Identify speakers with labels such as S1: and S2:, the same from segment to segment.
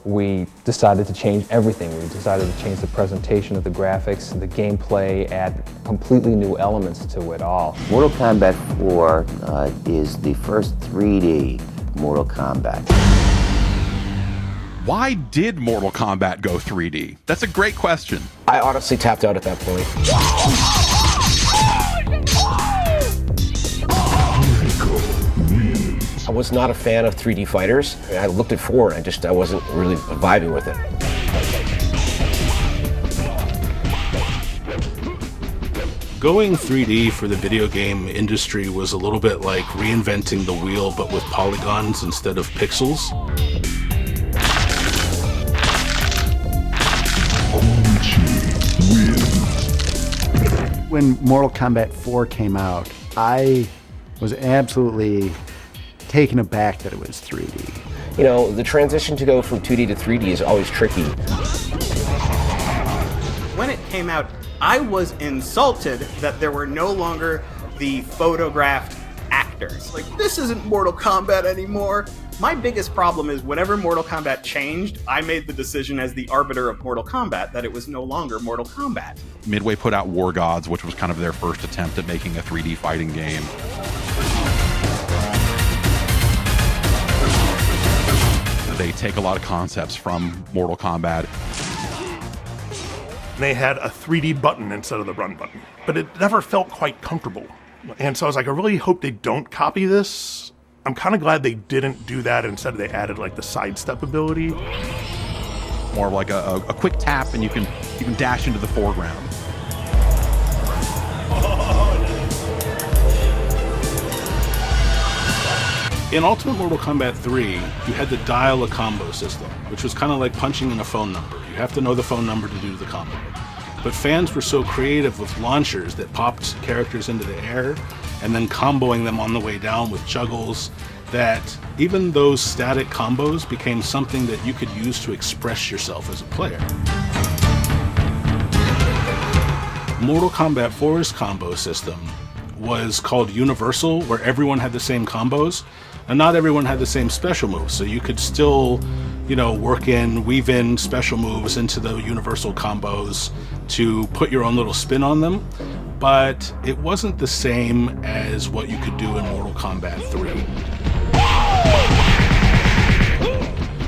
S1: we decided to change everything. We decided to change the presentation of the graphics, the gameplay, add completely new elements to it all.
S2: Mortal Kombat 4 is the first 3D Mortal Kombat.
S3: Why did Mortal Kombat go 3D? That's a great question.
S4: I honestly tapped out at that point. I was not a fan of 3D fighters. I looked at 4 and I wasn't really vibing with it.
S5: Going 3D for the video game industry was a little bit like reinventing the wheel, but with polygons instead of pixels.
S6: When Mortal Kombat 4 came out, I was absolutely taken aback that it was 3D.
S4: You know, the transition to go from 2D to 3D is always tricky.
S7: When it came out, I was insulted that there were no longer the photographed actors. Like, this isn't Mortal Kombat anymore. My biggest problem is whenever Mortal Kombat changed, I made the decision as the arbiter of Mortal Kombat that it was no longer Mortal Kombat.
S3: Midway put out War Gods, which was kind of their first attempt at making a 3D fighting game. They take a lot of concepts from Mortal Kombat.
S8: They had a 3D button instead of the run button, but it never felt quite comfortable. And so I was like, I really hope they don't copy this. I'm kind of glad they didn't do that. Instead, they added like the sidestep ability.
S3: More of like a quick tap and you can dash into the foreground.
S5: In Ultimate Mortal Kombat 3, you had the dial-a-combo system, which was kind of like punching in a phone number. You have to know the phone number to do the combo. But fans were so creative with launchers that popped characters into the air and then comboing them on the way down with juggles, that even those static combos became something that you could use to express yourself as a player. Mortal Kombat 4's combo system was called Universal, where everyone had the same combos, and not everyone had the same special moves, so you could still, weave in special moves into the Universal combos to put your own little spin on them, but it wasn't the same as what you could do in Mortal Kombat 3.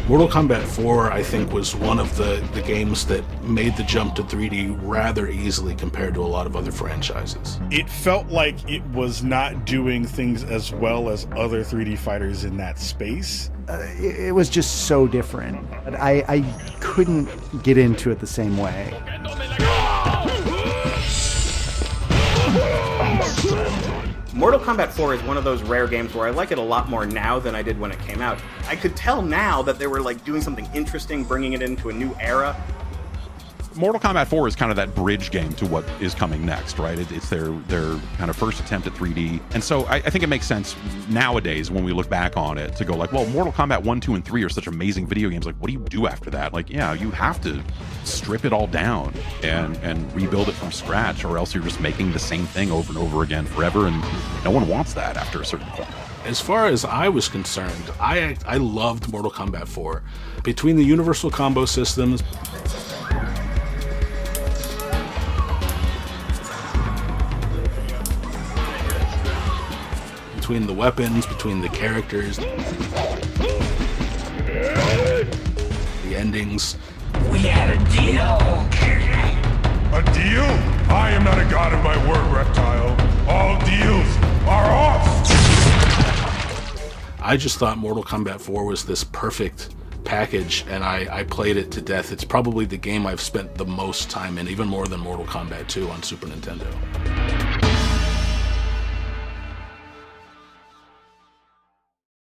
S5: Mortal Kombat 4, I think, was one of the games that made the jump to 3D rather easily compared to a lot of other franchises.
S9: It felt like it was not doing things as well as other 3D fighters in that space.
S6: It was just so different. I couldn't get into it the same way.
S7: Mortal Kombat 4 is one of those rare games where I like it a lot more now than I did when it came out. I could tell now that they were like doing something interesting, bringing it into a new era.
S3: Mortal Kombat 4 is kind of that bridge game to what is coming next, right? It's their kind of first attempt at 3D. And so I think it makes sense nowadays when we look back on it to go like, well, Mortal Kombat 1, 2, and 3 are such amazing video games. Like, what do you do after that? Like, yeah, you have to strip it all down and rebuild it from scratch, or else you're just making the same thing over and over again forever, and no one wants that after a certain point.
S5: As far as I was concerned, I loved Mortal Kombat 4. Between the universal combo systems, between the weapons, between the characters, the endings.
S10: We had a deal!
S11: A deal? I am not a god of my word, reptile. All deals are off!
S5: I just thought Mortal Kombat 4 was this perfect package, and I played it to death. It's probably the game I've spent the most time in, even more than Mortal Kombat 2 on Super Nintendo.